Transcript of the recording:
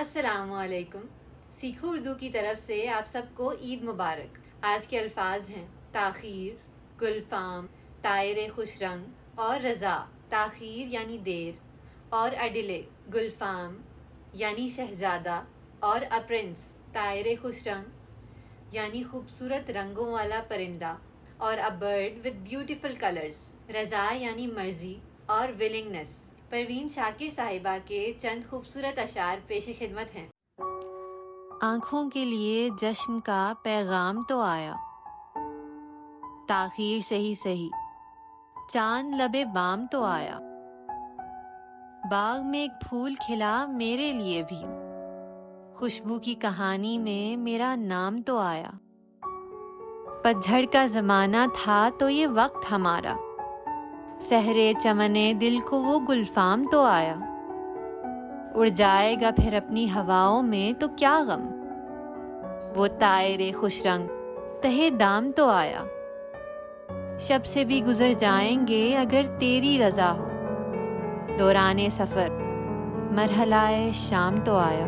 السلام علیکم. سیکھو اردو کی طرف سے آپ سب کو عید مبارک. آج کے الفاظ ہیں تاخیر، گلفام، طائر خوش رنگ اور رضا. تاخیر یعنی دیر، اور اڈلے گلفام یعنی شہزادہ، اور اپرنس طائر خوش رنگ یعنی خوبصورت رنگوں والا پرندہ، اور a bird with beautiful colors. رضا یعنی مرضی اور willingness. پروین شاکر صاحبہ کے چند خوبصورت اشعار پیش خدمت ہیں. آنکھوں کے لیے جشن کا پیغام تو آیا، تاخیر سے ہی سہی چاند لبے بام تو آیا. باغ میں ایک پھول کھلا میرے لیے بھی، خوشبو کی کہانی میں میرا نام تو آیا. پتجھڑ کا زمانہ تھا تو یہ وقت ہمارا، سحرے چمنے دل کو وہ گلفام تو آیا. اڑ جائے گا پھر اپنی ہواؤں میں تو کیا غم، وہ طائر خوش رنگ تہے دام تو آیا. شب سے بھی گزر جائیں گے اگر تیری رضا ہو، دوران سفر مرحلہ شام تو آیا.